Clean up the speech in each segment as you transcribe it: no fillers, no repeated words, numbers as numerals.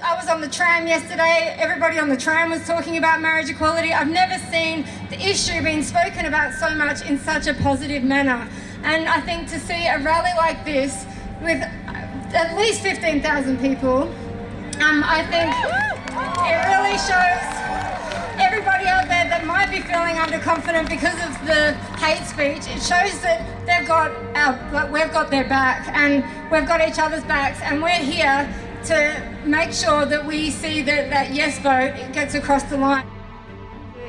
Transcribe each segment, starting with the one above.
I was on the tram yesterday. Everybody on the tram was talking about marriage equality. I've never seen the issue being spoken about so much in such a positive manner. And I think to see a rally like this with at least 15,000 people, I think it really shows everybody out there that might be feeling underconfident because of the hate speech. It shows that we've got their back and we've got each other's backs, and we're here to make sure that we see that yes vote gets across the line.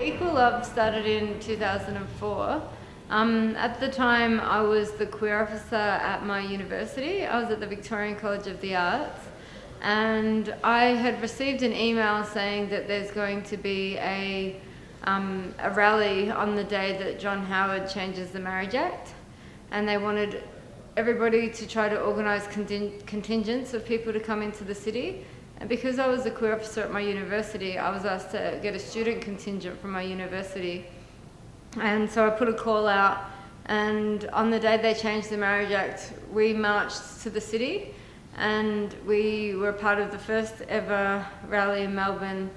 Equal Love started in 2004. At the time I was the queer officer at my university. I was at the Victorian College of the Arts, and I had received an email saying that there's going to be a rally on the day that John Howard changes the Marriage Act, and they wanted everybody to try to organise contingents of people to come into the city. And because I was a queer officer at my university, I was asked to get a student contingent from my university. And so I put a call out, and on the day they changed the Marriage Act, we marched to the city, and we were part of the first ever rally in Melbourne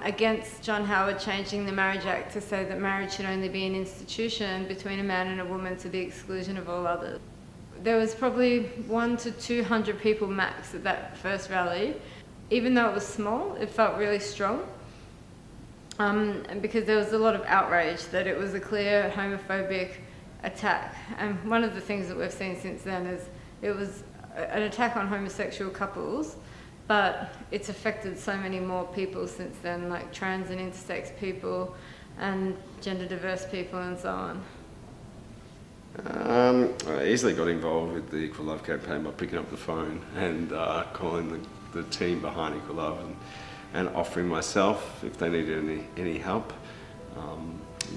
against John Howard changing the Marriage Act to say that marriage should only be an institution between a man and a woman to the exclusion of all others. There was probably 100 to 200 people max at that first rally. Even though it was small, it felt really strong. And because there was a lot of outrage that it was a clear homophobic attack. And one of the things that we've seen since then is it was an attack on homosexual couples, but it's affected so many more people since then, like trans and intersex people and gender diverse people and so on. I easily got involved with the Equal Love campaign by picking up the phone and calling the team behind Equal Love and offering myself if they needed any help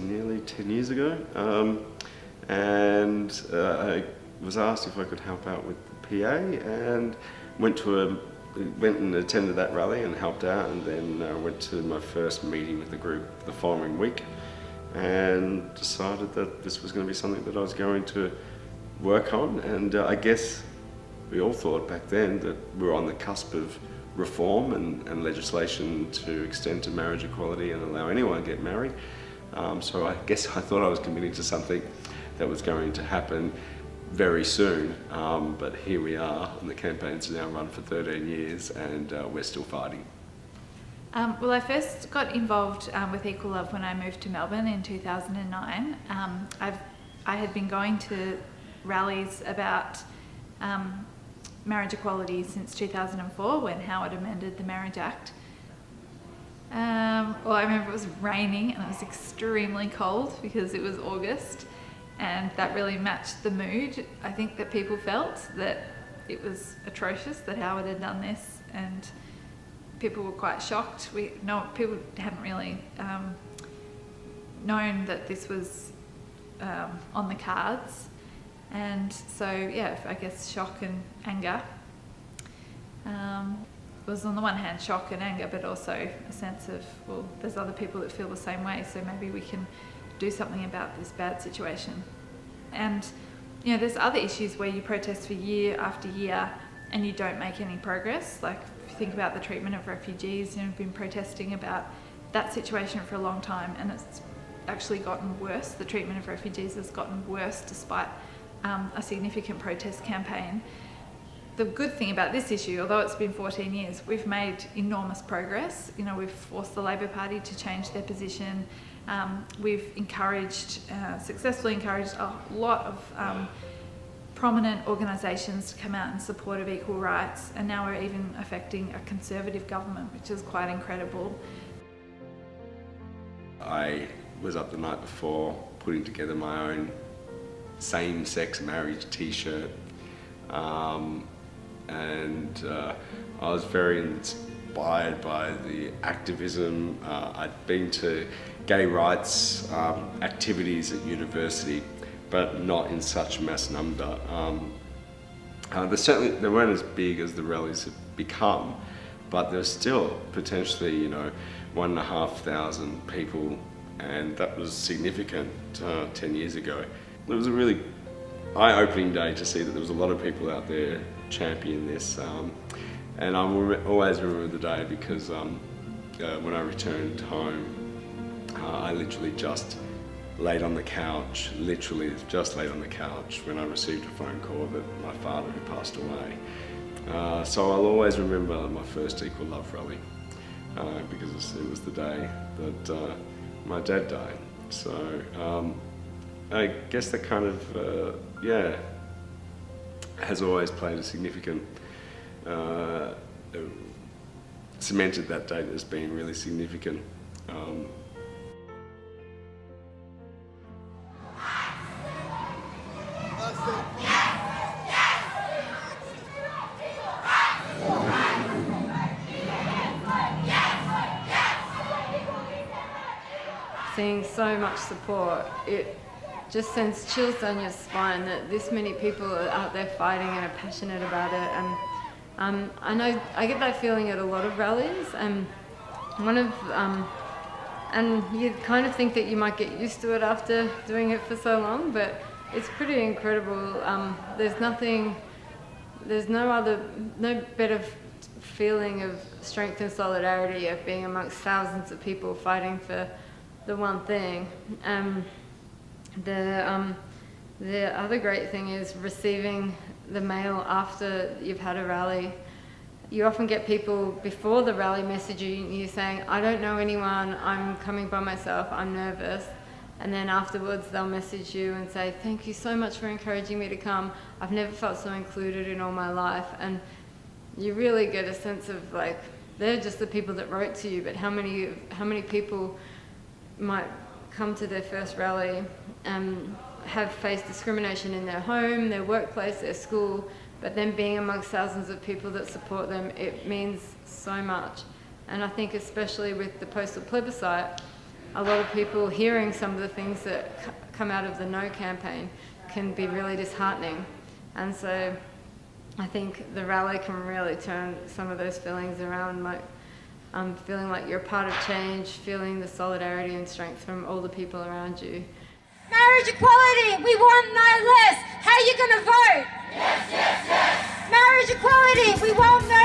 nearly 10 years ago. And I was asked if I could help out with the PA, and went and attended that rally and helped out, and then went to my first meeting with the group the following week, and decided that this was going to be something that I was going to work on. And I guess we all thought back then that we were on the cusp of reform and legislation to extend to marriage equality and allow anyone to get married. So I guess I thought I was committing to something that was going to happen very soon, but here we are, and the campaign's now run for 13 years, and we're still fighting. Well, I first got involved with Equal Love when I moved to Melbourne in 2009. I had been going to rallies about marriage equality since 2004, when Howard amended the Marriage Act. Well, I remember it was raining and it was extremely cold because it was August, and that really matched the mood. I think that people felt that it was atrocious that Howard had done this, and people were quite shocked. People hadn't really known that this was on the cards, and so yeah, I guess shock and anger. It was on the one hand shock and anger, but also a sense of, well, there's other people that feel the same way, so maybe we can do something about this bad situation. And you know, there's other issues where you protest for year after year and you don't make any progress. Like if you think about the treatment of refugees, you know, we've been protesting about that situation for a long time, and it's actually gotten worse. The treatment of refugees has gotten worse despite a significant protest campaign. The good thing about this issue, although it's been 14 years, we've made enormous progress. You know, we've forced the Labor Party to change their position. We've successfully encouraged a lot of prominent organisations to come out in support of equal rights, and now we're even affecting a Conservative government, which is quite incredible. I was up the night before putting together my own same-sex marriage t-shirt, and I was very inspired by the activism. I'd been to gay rights activities at university, but not in such mass number. They weren't as big as the rallies have become, but there's still potentially, you know, 1,500 people, and that was significant 10 years ago. It was a really eye-opening day to see that there was a lot of people out there championing this, And I always remember the day because when I returned home, I literally just laid on the couch, when I received a phone call that my father had passed away. So I'll always remember my first Equal Love rally because it was the day that my dad died. So I guess that kind of, has always played a significant, cemented that date as being really significant. Seeing so much support, it just sends chills down your spine that this many people are out there fighting and are passionate about it. And I know I get that feeling at a lot of rallies, and and you kind of think that you might get used to it after doing it for so long, but it's pretty incredible. There's no better feeling of strength and solidarity of being amongst thousands of people fighting for the one thing. The other great thing is receiving the mail after you've had a rally. You often get people before the rally messaging you saying, I don't know anyone, I'm coming by myself, I'm nervous. And then afterwards they'll message you and say, thank you so much for encouraging me to come. I've never felt so included in all my life. And you really get a sense of like, they're just the people that wrote to you, but how many people might come to their first rally and have faced discrimination in their home, their workplace, their school, but then being amongst thousands of people that support them, it means so much. And I think especially with the postal plebiscite, a lot of people hearing some of the things that come out of the No campaign can be really disheartening. And so I think the rally can really turn some of those feelings around, like feeling like you're part of change, feeling the solidarity and strength from all the people around you. Marriage equality, we want no less. How are you going to vote? Yes, yes, yes. Marriage equality, we want no